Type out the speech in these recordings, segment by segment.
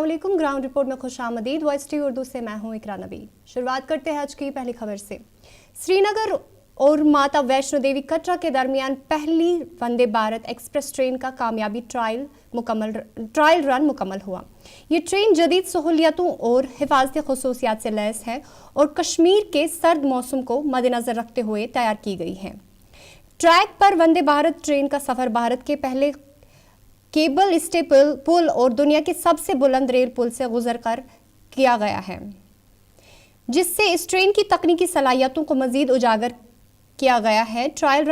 अस्सलामुअलैकुम। Ground report में खुशामदीद। Voice T Urdu से मैं हूं इकरा नबी। शुरुआत करते हैं आज की पहली खबर से। श्रीनगर और माता वैष्णो देवी कटरा के दरमियान पहली वंदे भारत एक्सप्रेस ट्रेन का कामयाबी ट्रायल रन मुकम्मल हुआ। ये ट्रेन जदीद सहूलियतों और हिफाजती खसूसियात से लैस है और कश्मीर के सर्द मौसम को मद्देनजर रखते हुए तैयार की गई है। ट्रैक पर वंदे भारत ट्रेन का सफर भारत के पहले केबल स्टे पुल और दुनिया के सबसे बुलंद रेल पुल से गुजरकर किया गया है, जिससे इस ट्रेन की तकनीकी सलाहियतों को मजीद उजागर किया गया है। ट्रायल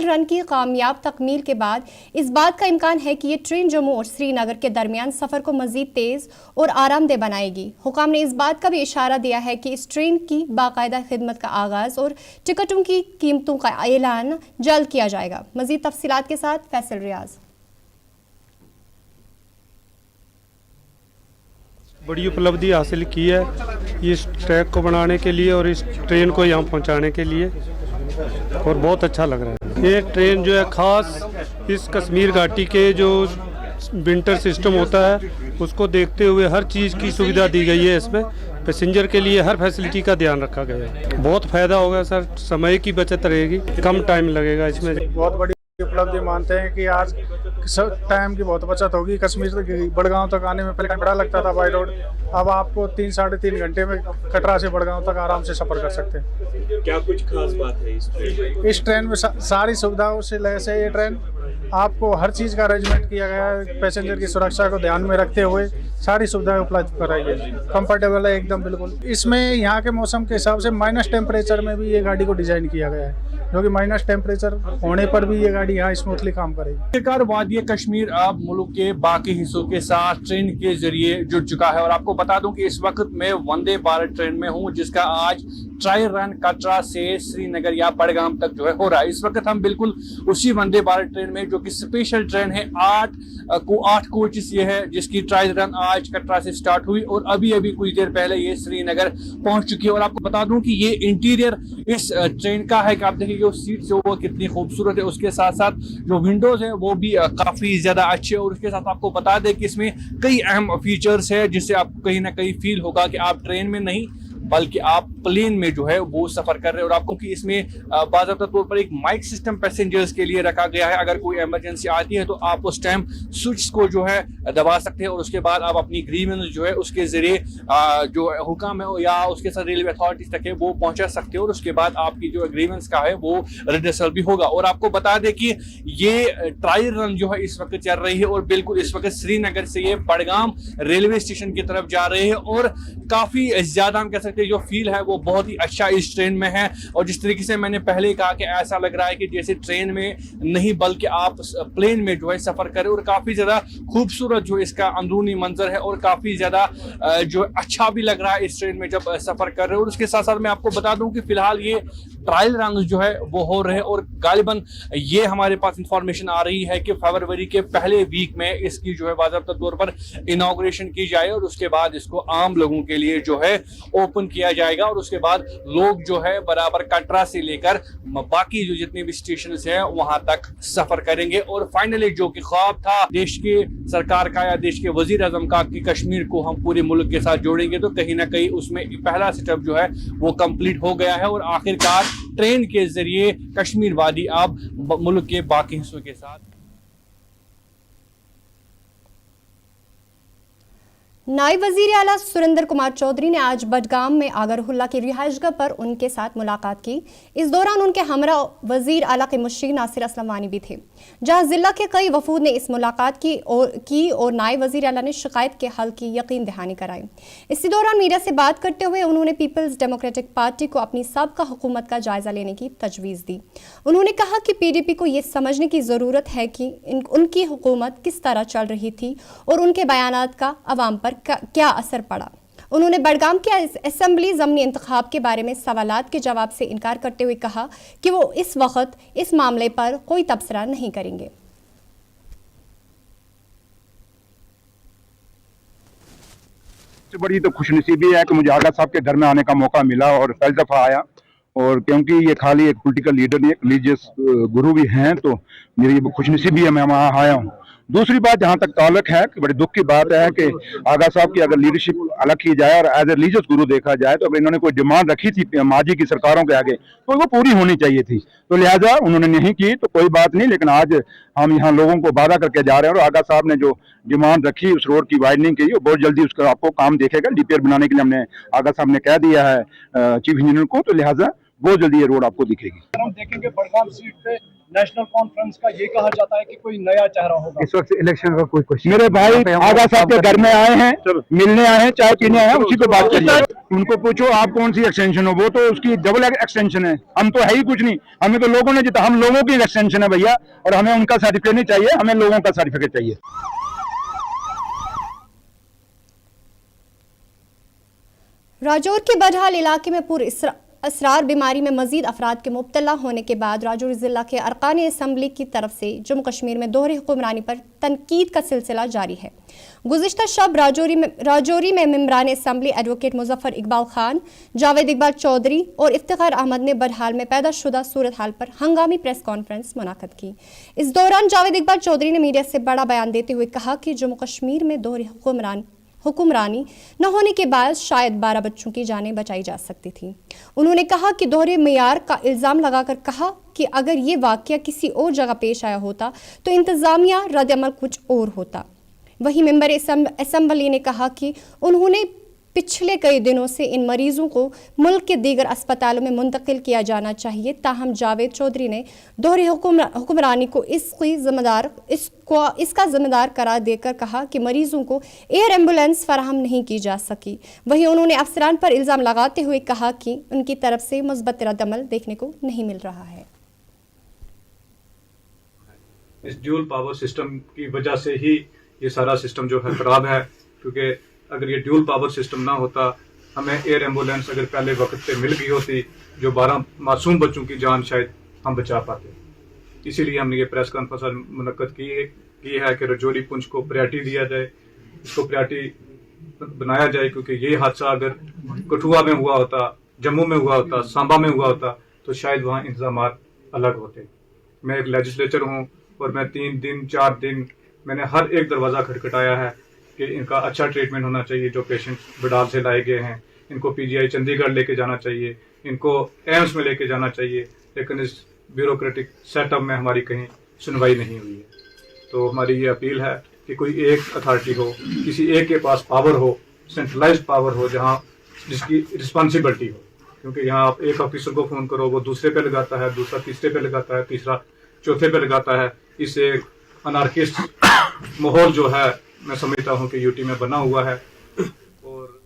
रन की कामयाब तकमील के बाद इस बात का इम्कान है कि ये ट्रेन जम्मू और श्रीनगर के दरमियान सफ़र को मजीद तेज़ और आरामदेह बनाएगी। हुकाम ने इस बात का भी इशारा दिया है कि इस ट्रेन की बाकायदा खिदमत का आगाज़ और टिकटों की कीमतों का ऐलान जल्द किया जाएगा। मजीद तफसीलात के साथ फैसल रियाज। बड़ी उपलब्धि हासिल की है इस ट्रैक को बनाने के लिए और इस ट्रेन को यहाँ पहुँचाने के लिए, और बहुत अच्छा लग रहा है। ये ट्रेन जो है ख़ास इस कश्मीर घाटी के जो विंटर सिस्टम होता है उसको देखते हुए हर चीज़ की सुविधा दी गई है। इसमें पैसेंजर के लिए हर फैसिलिटी का ध्यान रखा गया है। बहुत फ़ायदा होगा सर, समय की बचत रहेगी, कम टाइम लगेगा इसमें। बहुत बड़ी उपलब्धि मानते हैं कि आज टाइम की बहुत बचत होगी। कश्मीर से बड़गांव तक आने में पहले बड़ा लगता था बाई रोड, अब आपको 3-3.5 घंटे में कटरा से बड़गांव तक आराम से सफर कर सकते हैं। क्या कुछ खास बात है इस ट्रेन में सारी सुविधाओं से लैस है। ये ट्रेन आपको हर चीज़ का अरेंजमेंट किया गया है। पैसेंजर की सुरक्षा को ध्यान में रखते हुए सारी सुविधाएं उपलब्ध कराई गई। कंफर्टेबल है एकदम बिल्कुल। इसमें यहाँ के मौसम के हिसाब से माइनस टेम्परेचर में भी ये गाड़ी को डिजाइन किया गया है, जो कि माइनस टेम्परेचर होने पर भी ये गाड़ी यहाँ स्मूथली काम करेगी। आखिरकार वादी कश्मीर अब मुल्क के बाकी हिस्सों के साथ ट्रेन के जरिए जुड़ चुका है। और आपको बता दूं कि इस वक्त मैं वंदे भारत ट्रेन में हूं, जिसका आज ट्रायल रन कटरा से श्रीनगर या बड़गाम तक जो है हो रहा है। इस वक्त हम बिल्कुल उसी वंदे भारत ट्रेन में, जो कि स्पेशल ट्रेन है, 8 कोचेस ये है, जिसकी ट्रायल रन आज कटरा से स्टार्ट हुई और अभी कुछ देर पहले ये श्रीनगर पहुंच चुकी है। और आपको बता दूं कि ये इंटीरियर इस ट्रेन का है कि आप देखिए जो सीट है वो कितनी खूबसूरत है। उसके साथ साथ जो विंडोज है वो भी काफी ज्यादा अच्छे है। और उसके साथ आपको बता दें कि इसमें कई अहम फीचर्स है, जिससे आपको कहीं ना कहीं फील होगा कि आप ट्रेन में नहीं बल्कि आप प्लेन में जो है वो सफर कर रहे हैं। और आपको कि इसमें बाज़ाब्ता तौर पर एक माइक सिस्टम पैसेंजर्स के लिए रखा गया है। अगर कोई इमरजेंसी आती है तो आप उस टाइम स्विच को जो है दबा सकते हैं और उसके बाद आप अपनी ग्रीवेंस जो है उसके जरिए जो हुक्म है या उसके साथ रेलवे अथॉरिटीज तक है वो पहुंचा सकते हैं। और उसके बाद आपकी जो ग्रीवेंस का है वो रिड्रेसल भी होगा। और आपको बता दें कि ये ट्रायल रन जो है इस वक्त चल रही है और बिल्कुल इस वक्त श्रीनगर से ये बड़गाम रेलवे स्टेशन की तरफ जा रहे हैं। और काफी ज्यादा हम कह सकते हैं जो फील है वो बहुत ही अच्छा इस ट्रेन में है। और जिस तरीके से मैंने पहले कहा कि ऐसा लग रहा है कि जैसे ट्रेन में नहीं बल्कि आप प्लेन में जो है सफर करें। और काफी ज्यादा खूबसूरत जो इसका अंदरूनी मंजर है और काफी ज्यादा जो अच्छा भी लग रहा है इस ट्रेन में जब सफर कर रहे हैं। और उसके साथ साथ मैं आपको बता दूं कि फिलहाल ये ट्रायल रन जो है वो हो रहे हैं और गालिबन ये हमारे पास इंफॉर्मेशन आ रही है कि फरवरी के पहले वीक में इसकी जो है बाज़ाब्ता तौर पर इनॉग्रेशन की जाए और उसके बाद इसको आम लोगों के लिए जो है ओपन किया जाएगा। और उसके बाद लोग जो है बराबर कटरा से लेकर बाकी जो जितने भी स्टेशन हैं वहां तक सफर करेंगे। और फाइनली जो कि ख्वाब था देश के सरकार का या देश के वजीर आजम का कि कश्मीर को हम पूरे मुल्क के साथ जोड़ेंगे, तो कहीं ना कहीं उसमें पहला स्टेप जो है वो कंप्लीट हो गया है। और आखिरकार ट्रेन के जरिए कश्मीर वादी अब मुल्क के बाकी हिस्सों के साथ। नायब वजीर आला सुरेंद्र कुमार चौधरी ने आज बडगाम में आगरहुल्ला की रिहाइशगाह पर उनके साथ मुलाकात की। इस दौरान उनके हमरा वजीर आला के मुशीर नासिर असलम वानी भी थे, जहां जिला के कई वफूद ने इस मुलाकात की और नायब वजीर आला ने शिकायत के हल की यकीन दहानी कराई। इसी दौरान मीडिया से बात करते हुए उन्होंने पीपल्स डेमोक्रेटिक पार्टी को अपनी सबका हुकूमत का जायजा लेने की तजवीज़ दी। उन्होंने कहा कि PDP को ये समझने की ज़रूरत है कि उनकी हुकूमत किस तरह चल रही थी और उनके बयानात का अवाम पर क्या असर पड़ा। उन्होंने बडगाम के असेंबली ज़मनी इंतखाब के बारे में सवालात के जवाब से इनकार करते हुए कहा कि वो इस वक्त इस मामले पर कोई तबसरा नहीं करेंगे। बड़ी तो खुशनसीबी है कि मुझे आगा साहब के घर में आने का मौका मिला और पहली दफा आया। और क्योंकि ये खाली एक पॉलिटिकल लीडर नहीं, एक रिलीजियस गुरु भी हैं, तो मेरी खुशनसीबी है मैं वहाँ आया हूँ। दूसरी बात जहां तक ताल्लुक है कि बड़ी दुख की बात है कि आगा साहब की अगर लीडरशिप अलग की जाए और एज ए रिलीजियस गुरु देखा जाए तो अगर इन्होंने कोई डिमांड रखी थी माजी की सरकारों के आगे तो वो पूरी होनी चाहिए थी, तो लिहाजा उन्होंने नहीं की तो कोई बात नहीं। लेकिन आज हम यहाँ लोगों को वादा करके जा रहे हैं और आगा साहब ने जो डिमांड रखी उस रोड की वाइडनिंग की, वो बहुत जल्दी उसका आपको काम देखेगा। डीपीआर बनाने के लिए हमने आगा साहब ने कह दिया है चीफ इंजीनियर को, तो लिहाजा बहुत जल्दी ये रोड आपको दिखेगी। हम देखेंगे बड़गाम सीट पे नेशनल कॉन्फ्रेंस का ये कहा जाता है कि कोई नया चेहरा होगा। इस वक्त इलेक्शन का कोई क्वेश्चन मेरे भाई आगा साहब के घर में आए हैं, मिलने आए हैं, चाय पीने आए हैं, उसी पे बात करिए। उनको पूछो आप कौन सी एक्सटेंशन हो, वो तो उसकी डबल एक्सटेंशन है, हम तो है ही कुछ नहीं। हमें तो लोगों ने जिता, हम लोगों की एक्सटेंशन है भैया, और हमें उनका सर्टिफिकेट नहीं चाहिए, हमें लोगों का सर्टिफिकेट चाहिए। राजौर के बडहाल इलाके में पूरे असरार बीमारी में मजीद अफराद के मुब्तला होने के बाद राजौरी ज़िला के अरकान असम्बली की तरफ से जम्मू कश्मीर में दोहरी हुक्मरानी पर तनकीद का सिलसिला जारी है। गुज़िश्ता शब राजौरी में मेंबरान असम्बली एडवोकेट मुजफ्फर इकबाल खान, जावेद इकबाल चौधरी और इफ्तिखार अहमद ने बडहाल में पैदा शुदा सूरत हाल पर हंगामी प्रेस कॉन्फ्रेंस मुनाक़द की। इस दौरान जावेद इकबाल चौधरी ने मीडिया से बड़ा बयान देते हुए कहा कि जम्मू कश्मीर में दोहरी हुक्मरानी न होने के बाद शायद 12 बच्चों की जानें बचाई जा सकती थी। उन्होंने कहा कि दोहरे मेयार का इल्ज़ाम लगाकर कहा कि अगर ये वाक़या किसी और जगह पेश आया होता तो इंतज़ामिया रद्द-ए-अमल कुछ और होता। वहीं मेंबर असम्बली ने कहा कि उन्होंने पिछले कई दिनों से इन मरीजों को मुल्क के दीगर अस्पतालों में मुंतकिल किया जाना चाहिए। ताहम जावेद चौधरी ने दोहरी हुक्मरानी को इसका जिम्मेदार करार देकर कहा कि मरीजों को एयर एम्बुलेंस फराहम नहीं की जा सकी। वहीं उन्होंने अफसरान पर इल्ज़ाम लगाते हुए कहा कि उनकी तरफ से मुस्बत रद्द-ए-अमल देखने को नहीं मिल रहा है। इस ड्यूल पावर सिस्टम की वजह से ही ये सारा सिस्टम जो है खराब है, क्योंकि अगर ये ड्यूल पावर सिस्टम ना होता, हमें एयर एम्बुलेंस अगर पहले वक्त पे मिल गई होती, जो 12 मासूम बच्चों की जान शायद हम बचा पाते। इसीलिए हमने ये प्रेस कॉन्फ्रेंस मुनक्कद की है कि राजौरी पुंछ को प्रायोरिटी दिया जाए, इसको प्रायोरिटी बनाया जाए, क्योंकि ये हादसा अगर कठुआ में हुआ होता, जम्मू में हुआ होता, सांबा में हुआ होता तो शायद वहाँ इंतजाम अलग होते। मैं एक लेजिस्लेचर हूँ और मैं 3 दिन 4 दिन मैंने हर एक दरवाज़ा खटखटाया है कि इनका अच्छा ट्रीटमेंट होना चाहिए। जो पेशेंट बडाल से लाए गए हैं इनको पीजीआई चंडीगढ़ लेके जाना चाहिए, इनको एम्स में लेके जाना चाहिए, लेकिन इस ब्यूरोक्रेटिक सेटअप में हमारी कहीं सुनवाई नहीं हुई है। तो हमारी ये अपील है कि कोई एक अथॉरिटी हो, किसी एक के पास पावर हो, सेंट्रलाइज्ड पावर हो, जहाँ जिसकी रिस्पॉन्सिबिलिटी हो, क्योंकि यहाँ आप एक ऑफिसर को फ़ोन करो, वो दूसरे पे लगाता है, दूसरा तीसरे पे लगाता है, तीसरा चौथे पे लगाता है। इससे अनार्किस्ट माहौल जो है मैं समझता हूं कि यूटी में बना हुआ है। और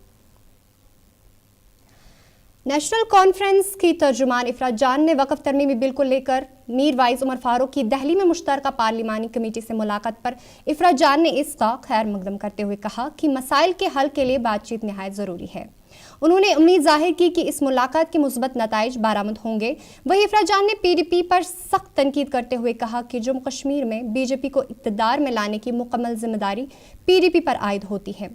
नेशनल कॉन्फ्रेंस की तर्जुमान इफरात जान ने वक़्फ़ तरमीमी बिल को लेकर मीर वाइज उमर फारूक की दिल्ली में मुश्तरका पार्लिमानी कमेटी से मुलाकात पर इफरात जान ने इसका खैर मकदम करते हुए कहा कि मसाइल के हल के लिए बातचीत निहायत ज़रूरी है। उन्होंने उम्मीद जाहिर की कि इस मुलाकात के मुस्बत नताइज बरामद होंगे। वहीं इफरात जान ने पीडीपी पर सख्त तनकीद करते हुए कहा कि जम्मू कश्मीर में बीजेपी को इक़्तिदार में लाने की मुकम्मल जिम्मेदारी पीडीपी पर आयद होती है।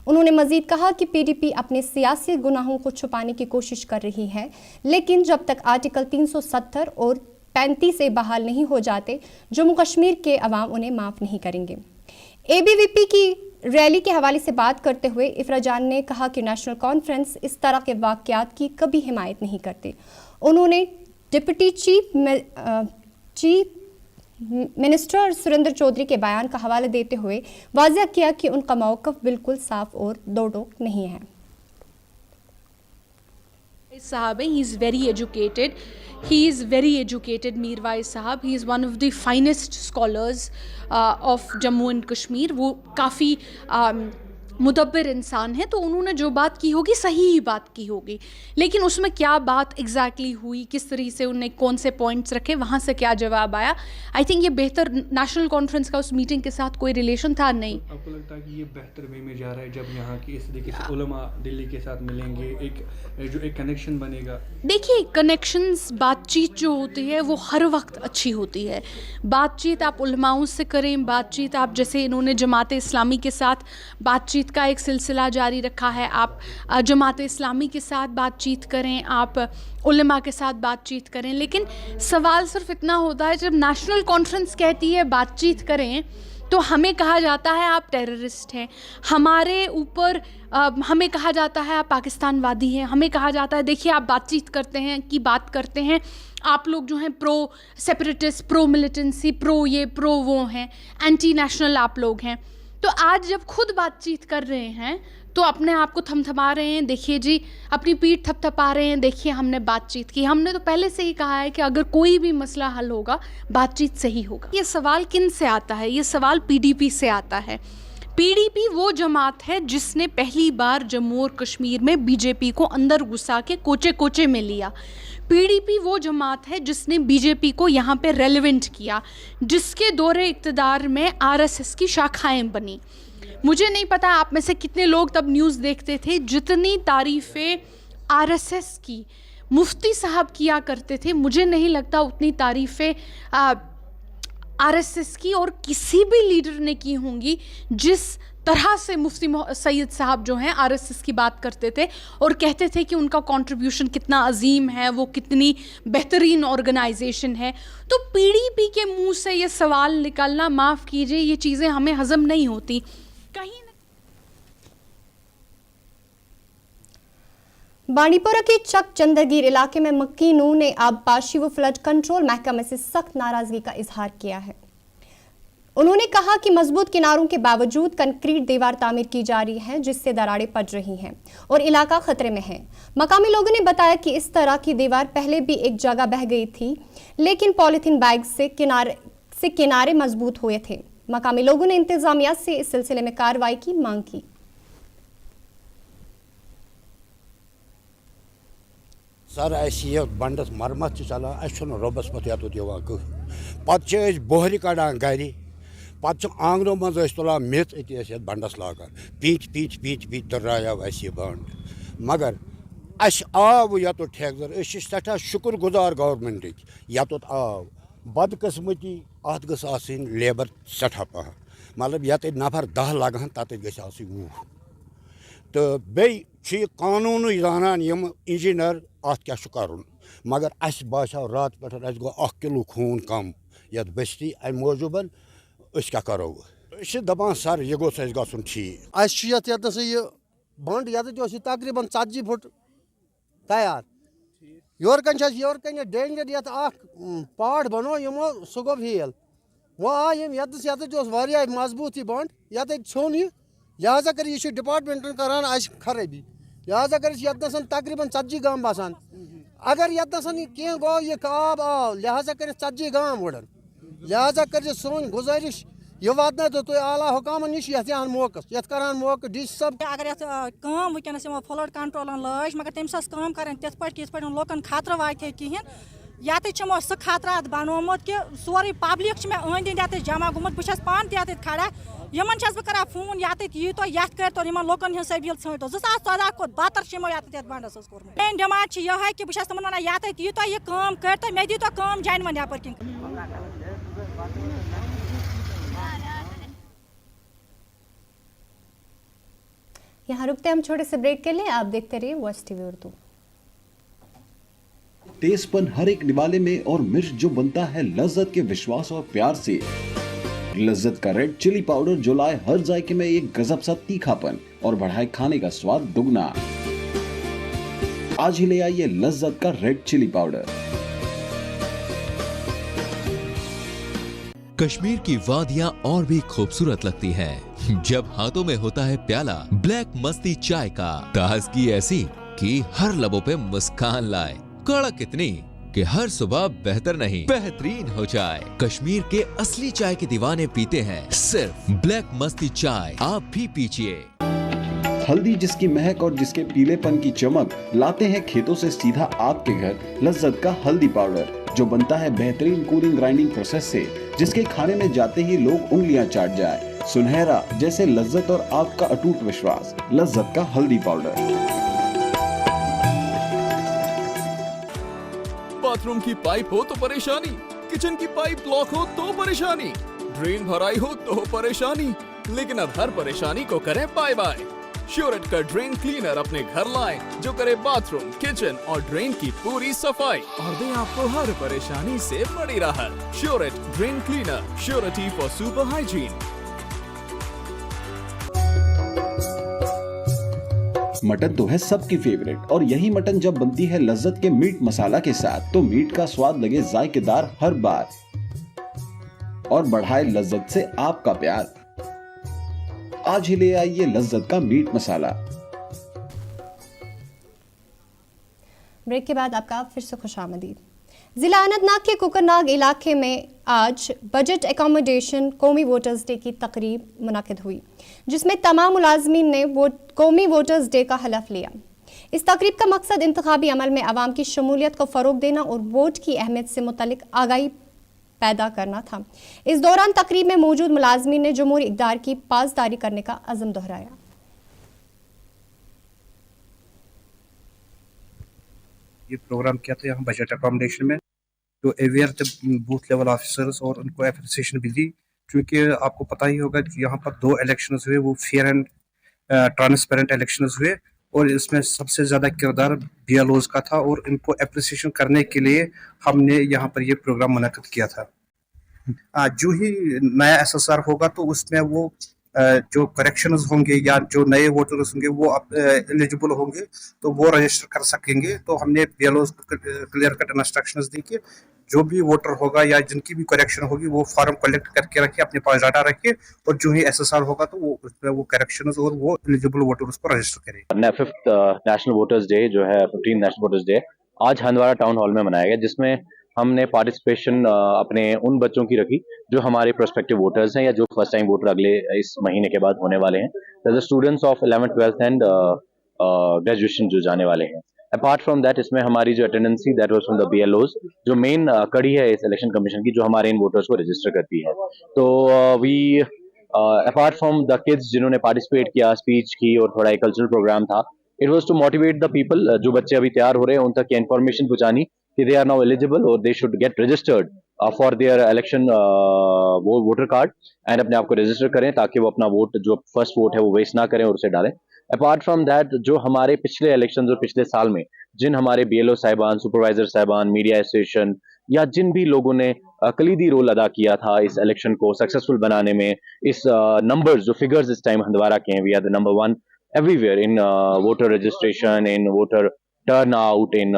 उन्होंने मजीद कहा कि पीडीपी अपने सियासी गुनाहों को छुपाने की कोशिश कर रही है, लेकिन जब तक आर्टिकल 370 और 35 से बहाल नहीं हो जाते जम्मू कश्मीर के अवाम उन्हें माफ़ नहीं करेंगे। एबीवीपी की रैली के हवाले से बात करते हुए इफरात जान ने कहा कि नेशनल कॉन्फ्रेंस इस तरह के वाक़यात की कभी हिमायत नहीं करते। उन्होंने deputy chief minister Surendra Chaudhary के बयान का हवाला देते हुए वाज़ेह किया कि उनका मौक़िफ़ बिल्कुल साफ और दो टोक नहीं है। Sahab, he is very educated. He is very educated, Mirwais Sahab. He is one of the finest scholars of Jammu and Kashmir. वो काफ़ी मुदब्बिर इंसान है, तो उन्होंने जो बात की होगी सही ही बात की होगी, लेकिन उसमें क्या बात एग्जैक्टली हुई, किस तरीके से उन्हें कौन से पॉइंट्स रखे, वहाँ से क्या जवाब आया, आई थिंक ये बेहतर नेशनल कॉन्फ्रेंस का उस मीटिंग के साथ कोई रिलेशन था नहीं। आपको लगता है कि ये बेहतर वे में जा रहा है जब यहाँ की इस तरीके से उलमा दिल्ली के साथ मिलेंगे, एक कनेक्शन बनेगा? देखिए, कनेक्शंस, बातचीत जो होती है वो हर वक्त अच्छी होती है। बातचीत आप उलमाओं से करें, बातचीत आप जैसे इन्होंने जमात इस्लामी के साथ बातचीत का एक सिलसिला जारी रखा है, आप जमात इस्लामी के साथ बातचीत करें, आप उलमा के साथ बातचीत करें, लेकिन सवाल सिर्फ इतना होता है जब नेशनल कॉन्फ्रेंस कहती है बातचीत करें तो हमें कहा जाता है आप टेररिस्ट हैं, हमारे ऊपर हमें कहा जाता है आप पाकिस्तानवादी हैं, हमें कहा जाता है देखिए आप बातचीत करते हैं की बात करते हैं, आप लोग जो हैं pro separatist, pro militancy, pro ये प्रो वो हैं, एंटी नेशनल आप लोग हैं। तो आज जब खुद बातचीत कर रहे हैं तो अपने आप को थमथमा रहे हैं, देखिए जी अपनी पीठ थपथपा रहे हैं, देखिए हमने बातचीत की। हमने तो पहले से ही कहा है कि अगर कोई भी मसला हल होगा बातचीत से ही होगा। ये सवाल किन से आता है? ये सवाल पीडीपी से आता है। पीडीपी वो जमात है जिसने पहली बार जम्मू और कश्मीर में बीजेपी को अंदर घुसा के कोचे कोचे में लिया। पीडीपी वो जमात है जिसने बीजेपी को यहाँ पे रेलेवेंट किया, जिसके दौरे इक़्तिदार में आरएसएस की शाखाएं बनी। मुझे नहीं पता आप में से कितने लोग तब न्यूज़ देखते थे, जितनी तारीफ़ें आरएसएस की मुफ्ती साहब किया करते थे, मुझे नहीं लगता उतनी तारीफ़ें आरएसएस की और किसी भी लीडर ने की होंगी जिस तरह से मुफ्ती सैयद साहब जो हैं आरएसएस की बात करते थे और कहते थे कि उनका कंट्रीब्यूशन कितना अजीम है, वो कितनी बेहतरीन ऑर्गेनाइजेशन है। तो पीडीपी के मुंह से ये सवाल निकलना, माफ़ कीजिए, ये चीज़ें हमें हजम नहीं होती। कहीं बांडीपुरा के चक चंदरगीर इलाके में मक्की नूह ने आबपाशी व फ्लड कंट्रोल महकमे से सख्त नाराजगी का इजहार किया है। उन्होंने कहा कि मजबूत किनारों के बावजूद कंक्रीट दीवार तामीर की जा रही है, जिससे दरारें पड़ रही हैं और इलाका खतरे में है। मकामी लोगों ने बताया कि इस तरह की दीवार पहले भी एक जगह बह गई थी, लेकिन पॉलीथीन बैग से किनारे मजबूत हुए थे। मकामी लोगों ने इंतजामिया से इस सिलसिले में कार्रवाई की मांग की। सर ये बंडस मरम्मत चलान रोबस पे पे बोहर कड़ान गर पे आंगनों मज तुलान मेथ अत बंडस लागान पीच पीच पीच पीच दर्राव यह बंड, मगर अस आव यत ठेकदर सठा शुक्र गुजार गवर्नमेंट यत आव। बदकस्मती अत गई लेबर सठा पह, मतलब यत नफर 10 लगान तत गई 20। तो बे कानून जानान यम इंजीनियर अत क्या कर, मगर अस बासा रात पे गो 1 किलो खून कम यत बस्ती अम मौजूबन क्या करो दपान सर यह गोस गन ठीक। अस ये बंड ये तकरीबन 40 फुट तैयार, योर कन डेंजर ये पहाड़ बनो यमो सह गो फेल। वो आम ये मजबूत यह बंड ये छोन यह, लिहाजा कर यह डिपार्टमेंटन करान खराबी, लिहाजा कर ये तकरीबन 40 गांव बसान। अगर ये कह गो यह आब आव, लिहाजा कर 40 गांव उड़न, लिहाजा कर सोन गुजारिश यह वात तो तुम आला हुकाम नश ये मौक ये करान मौक डी सब। अगर वनस फ्लड कंट्रोल लाज, मगर तम कम कर पे लोकन खतर वाते कहें ये सह खतरात बनोमुत कि सोरे पब्लिक मे अंद अंद जमा गुमुत। बस पान ये खड़ा यमन बह कर फोन ये यी तो ये कर लोकन सबील छटो 2014 खुद बदतर ये बंडस कोर्मुत। मेन डिमांड यह कि बस तमन वन ये यी तो यह कम कर मे दी तो कम जानवन यप यहाँ रुकते हम छोटे से ब्रेक के लिए। आप देखते रहिए वॉच टीवी उर्दू। तेजपन हर एक निवाले में और मिर्च जो बनता है लज्जत के विश्वास और प्यार से। लज्जत का रेड चिली पाउडर जो लाए हर जायके में एक गजब सा तीखापन और बढ़ाए खाने का स्वाद दुगना। आज ही ले आइए लज्जत का रेड चिली पाउडर। कश्मीर की वादियां और भी खूबसूरत लगती हैं जब हाथों में होता है प्याला ब्लैक मस्ती चाय का। ताजगी ऐसी कि हर लबों पे मुस्कान लाए, कड़क इतनी कि हर सुबह बेहतर नहीं बेहतरीन हो जाए। कश्मीर के असली चाय के दीवाने पीते हैं सिर्फ ब्लैक मस्ती चाय, आप भी पीजिए। हल्दी जिसकी महक और जिसके पीलेपन की चमक लाते हैं खेतों से सीधा आपके घर लज्जत का हल्दी पाउडर, जो बनता है बेहतरीन कूलिंग ग्राइंडिंग प्रोसेस से, जिसके खाने में जाते ही लोग उंगलियां चाट जाए। सुनहरा जैसे लज्जत और आपका अटूट विश्वास, लज्जत का हल्दी पाउडर। बाथरूम की पाइप हो तो परेशानी, किचन की पाइप ब्लॉक हो तो परेशानी, ड्रेन भराई हो तो परेशानी, लेकिन अब हर परेशानी को करें बाय बाय। श्योरेट का ड्रेन क्लीनर अपने घर लाएं, जो करे बाथरूम, किचन और ड्रेन की पूरी सफाई और दे आपको हर परेशानी से बड़ी राहत। श्योरेट drain cleaner, surety for super hygiene. Mutton तो है सबकी फेवरेट और यही मटन जब बनती है लज्जत के मीट मसाला के साथ तो मीट का स्वाद लगे जायकेदार हर बार और बढ़ाए लज्जत से आपका प्यार। आज ही ले आइए लज्जत का मीट मसाला। ब्रेक के बाद आपका फिर से खुशामदीद। जिला अनंतनाग के कुकरनाग इलाके में आज बजट एकोमोडेशन कौमी वोटर्स डे की तकरीब मुनाकिद हुई, जिसमें तमाम मुलाजमीन ने कौमी वोटर्स डे का हलफ लिया। इस तकरीब का मकसद इंतखाबी अमल में आवाम की शमूलियत को फ़रोग देना और वोट की अहमियत से मुतल्लिक आगाही पैदा करना था। इस दौरान तकरीब में मौजूद मुलाजमीन ने जमहूरी इक़दार की पासदारी करने का अज़म दोहराया। ये प्रोग्राम किया था यहाँ बजट अकोमोडेशन में, तो अवेयर थे बूथ लेवल ऑफिसर्स और उनको एप्रिसिएशन भी दी, क्योंकि आपको पता ही होगा कि यहाँ पर 2 इलेक्शंस हुए, वो फेयर एंड ट्रांसपेरेंट इलेक्शंस हुए और इसमें सबसे ज़्यादा किरदार BLOs का था और इनको एप्रिसिएशन करने के लिए हमने यहाँ पर ये प्रोग्राम मुनक़्क़िद किया था। जो ही नया SSR होगा तो उसमें वो जो करेक्शंस होंगे या जो नए वोटर्स होंगे वो एलिजिबल होंगे तो वो रजिस्टर कर सकेंगे। तो हमने BLOs को क्लियर कट इंस्ट्रक्शंस दी कि जो भी वोटर होगा या जिनकी भी करेक्शन होगी वो फॉर्म कलेक्ट करके रखे, अपने पास डाटा रखे और जो ही SSR होगा तो वो उसमें वो करेक्शंस और वो एलिजिबल वोटर्स को रजिस्टर करेंगे। 5th नेशनल वोटर्स डे जो है 15th नेशनल वोटर्स डे आज हंदवाड़ा टाउन हॉल में मनाया गया, जिसमें हमने पार्टिसिपेशन अपने उन बच्चों की रखी जो हमारे प्रोस्पेक्टिव वोटर्स हैं या जो फर्स्ट टाइम वोटर अगले इस महीने के बाद होने वाले हैं। The students of 11th 12th and graduation जो जाने वाले हैं। अपार्ट फ्रॉम दैट इसमें हमारी जो अटेंडेंसी that was from the BLOs, जो मेन कड़ी है इस इलेक्शन कमीशन की, जो हमारे इन वोटर्स को रजिस्टर करती है। तो we apart from the kids जिन्होंने पार्टिसिपेट किया, स्पीच की और थोड़ा एक कल्चरल प्रोग्राम था, it was to motivate the people. जो बच्चे अभी तैयार हो रहे हैं उन तक इन्फॉर्मेशन पहुंचानी कि दे आर नाउ एलिजिबल और they should get registered for their election voter card and अपने आप को रजिस्टर करें ताकि वो अपना वोट जो फर्स्ट वोट है वो वेस्ट ना करें और उसे डालें। अपार्ट फ्रॉम दैट जो हमारे पिछले इलेक्शन और पिछले साल में जिन हमारे BLO साहिबान, सुपरवाइजर साहिबान, मीडिया एसोसिएशन या जिन भी लोगों ने कलीदी रोल अदा किया था इस इलेक्शन को सक्सेसफुल बनाने में, इस नंबर्स जो फिगर्स इस टाइम हंदवाड़ा के हैं, we are the number 1 everywhere in voter registration, in voter turnout, in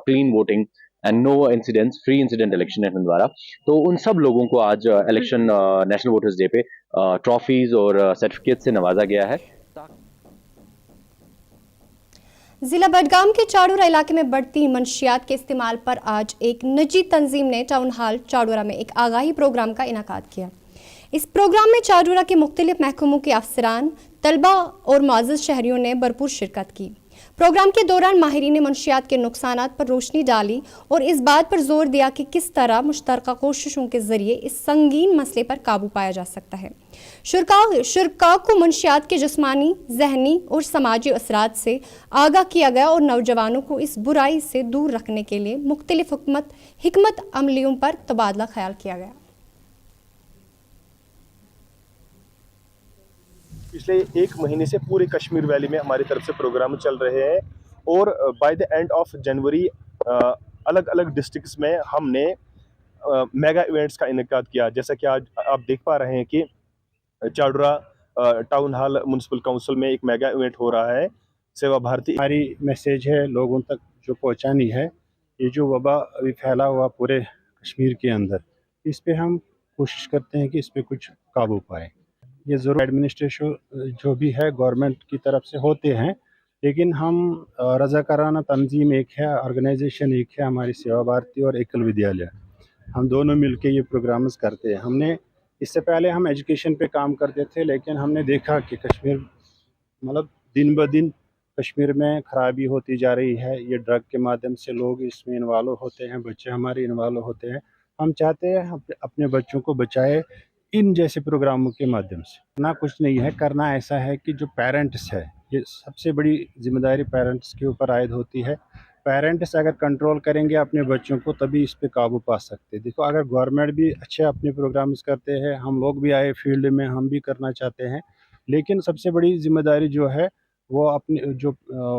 clean voting and no incidents, free incident election in Handwara. तो उन सब लोगों को आज इलेक्शन नेशनल वोटर्स डे पे ट्रॉफीज और सर्टिफिकेट से नवाजा गया है। जिला बडगाम के चाड़ूरा इलाके में बढ़ती मंशियात के इस्तेमाल पर आज एक निजी तंजीम ने टाउन हॉल चाड़ूरा में एक आगाही प्रोग्राम का इनेकाद किया। इस प्रोग्राम में चाड़ूरा के मुख्तलिफ महकमों के अफसरान, तलबा और मुअज़्ज़ज़ शहरियों ने भरपूर शिरकत की। प्रोग्राम के दौरान माहिरीन मंशियात के नुकसानात पर रोशनी डाली और इस बात पर जोर दिया कि किस तरह मुश्तरका कोशिशों के जरिए इस संगीन मसले पर काबू पाया जा सकता है। शुरका को मंशियात के जिस्मानी, जहनी और समाजी असरात से आगाह किया गया और नौजवानों को इस बुराई से दूर रखने के लिए मुख्तलिफ हिकमत अमलियों पर तबादला ख्याल किया गया। पिछले 1 महीने से पूरे कश्मीर वैली में हमारी तरफ से प्रोग्राम चल रहे हैं और by the end of January अलग अलग डिस्ट्रिक्ट्स में हमने मेगा इवेंट्स का इनेकाद किया। जैसा कि आज आप देख पा रहे हैं कि चाड़ूरा टाउन हॉल म्युनिसिपल काउंसिल में एक मेगा इवेंट हो रहा है। सेवा भारती हमारी मैसेज है लोगों तक जो पहुंचानी है, ये जो वबा अभी फैला हुआ पूरे कश्मीर के अंदर, इस पे हम कोशिश करते हैं कि इस पे कुछ काबू पाए। ये ज़रूर एडमिनिस्ट्रेशन जो भी है गवर्नमेंट की तरफ से होते हैं, लेकिन हम रज़ाकाराना तंजीम एक है, ऑर्गेनाइजेशन एक है, हमारी सेवा भारती और एकल विद्यालय, हम दोनों मिलके ये प्रोग्राम्स करते हैं। हमने इससे पहले हम एजुकेशन पे काम करते थे, लेकिन हमने देखा कि कश्मीर मतलब दिन ब दिन कश्मीर में ख़राबी होती जा रही है। ये ड्रग के माध्यम से लोग इसमें इन्वॉल्व होते हैं, बच्चे हमारे इन्वॉल्व होते हैं। हम चाहते हैं अपने बच्चों को बचाए इन जैसे प्रोग्रामों के माध्यम से। ना कुछ नहीं है, करना ऐसा है कि जो पेरेंट्स है, ये सबसे बड़ी जिम्मेदारी पेरेंट्स के ऊपर आयद होती है। पेरेंट्स अगर कंट्रोल करेंगे अपने बच्चों को तभी इस पे काबू पा सकते हैं। देखो, अगर गवर्नमेंट भी अच्छे अपने प्रोग्राम्स करते हैं, हम लोग भी आए फील्ड में, हम भी करना चाहते हैं, लेकिन सबसे बड़ी जिम्मेदारी जो है वो अपने जो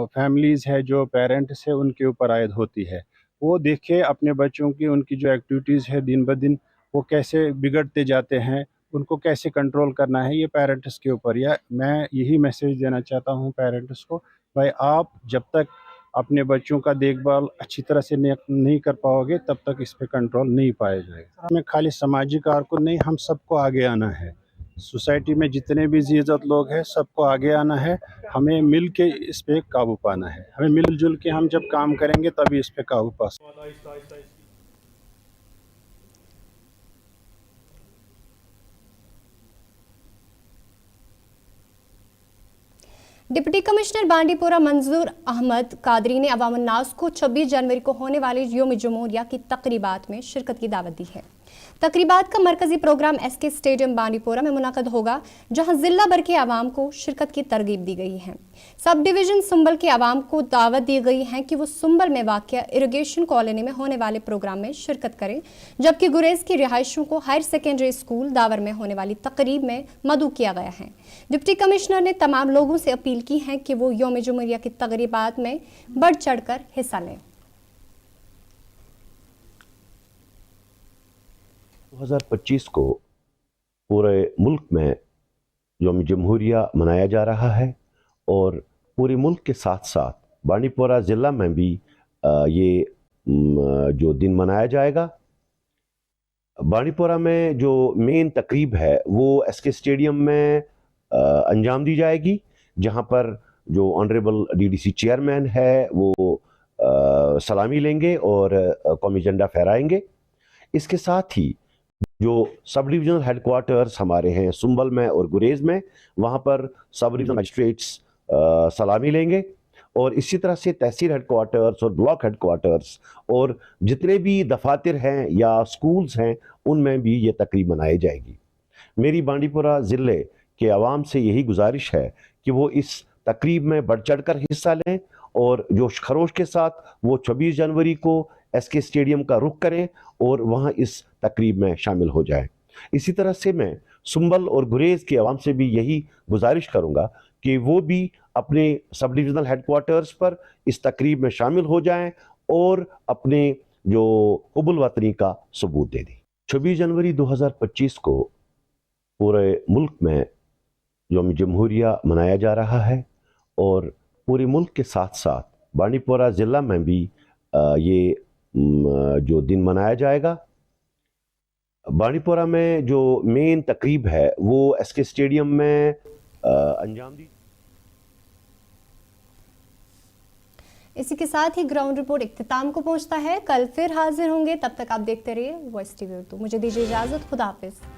फैमिलीज़ है, जो पेरेंट्स है, उनके ऊपर आयद होती है। वो देखे अपने बच्चों की, उनकी जो एक्टिविटीज़ है दिन ब दिन वो कैसे बिगड़ते जाते हैं, उनको कैसे कंट्रोल करना है ये पेरेंट्स के ऊपर। या मैं यही मैसेज देना चाहता हूँ पेरेंट्स को, भाई आप जब तक अपने बच्चों का देखभाल अच्छी तरह से नहीं कर पाओगे तब तक इस पे कंट्रोल नहीं पाया जाएगा। हमें खाली सामाजिक कारकुन नहीं, हम सबको आगे आना है। सोसाइटी में जितने भी इज्जत लोग हैं सबको आगे आना है। हमें मिल के इस पे काबू पाना है। हमें मिलजुल के हम जब काम करेंगे तभी इस पे काबू पा सकते। डिप्टी कमिश्नर बांडीपोरा मंजूर अहमद कादरी ने अवाम उन्नास को 26 जनवरी को होने वाली यौम जमहूरिया की तकरीबात में शिरकत की दावत दी है। तकरीबात का मरकजी प्रोग्राम एसके स्टेडियम बांडीपोरा में मुनाकद होगा, जहां जिला भर के आवाम को शिरकत की तरगीब दी गई है। सब डिवीजन सुंबल के आवाम को दावत दी गई है कि वो सुंबल में वाक़िया इरिगेशन कॉलोनी में होने वाले प्रोग्राम में शिरकत करें, जबकि गुरेज की रिहायशों को हायर सेकेंडरी स्कूल दावर में होने वाली तकरीब में मदऊ किया गया है। डिप्टी कमिश्नर ने तमाम लोगों से अपील की है कि वो यौम जमहूरिया की तकरीबात में बढ़ चढ़कर हिस्सा लें। 2025 को पूरे मुल्क में यौम जमहूरिया मनाया जा रहा है और पूरे मुल्क के साथ साथ बांडीपोरा ज़िला में भी ये जो दिन मनाया जाएगा। बांडीपोरा में जो मेन तकरीब है वो एसके स्टेडियम में अंजाम दी जाएगी, जहां पर जो ऑनरेबल डीडीसी चेयरमैन है वो सलामी लेंगे और कौमी झंडा फहराएंगे। इसके साथ ही जो सब डिविजनल हेडक्वार्टर्स हमारे हैं सुंबल में और गुरेज में, वहाँ पर सब डिविजनल मजिस्ट्रेट्स सलामी लेंगे और इसी तरह से तहसील हेडक्वार्टर्स और ब्लॉक हेडक्वार्टर्स और जितने भी दफातर हैं या स्कूल्स हैं उनमें भी ये तकरीब मनाई जाएगी। मेरी बांडीपोरा ज़िले के आवाम से यही गुजारिश है कि वो इस तकरीब में बढ़ चढ़ कर हिस्सा लें और जोश खरोश के साथ वो 26 जनवरी को एसके स्टेडियम का रुख करें और वहाँ इस तकरीब में शामिल हो जाएं। इसी तरह से मैं सुंबल और गुरेज के अवाम से भी यही गुजारिश करूँगा कि वो भी अपने सब डिविजनल हेडक्वार्टर्स पर इस तकरीब में शामिल हो जाएं और अपने जो हुब्बुल वतनी का सबूत दे दें। 26 जनवरी 2025 को पूरे मुल्क में यौम जमहूरिया मनाया जा रहा है और पूरे मुल्क के साथ साथ बांडीपोरा ज़िला में भी ये जो दिन मनाया जाएगा। बांडीपोरा में जो मेन तकरीब है वो एसके स्टेडियम में अंजाम दी। इसी के साथ ही ग्राउंड रिपोर्ट इख्तिताम को पहुंचता है। कल फिर हाजिर होंगे, तब तक आप देखते रहिए वॉइस टीवी उर्दू। मुझे दीजिए इजाजत, खुदा हाफिज।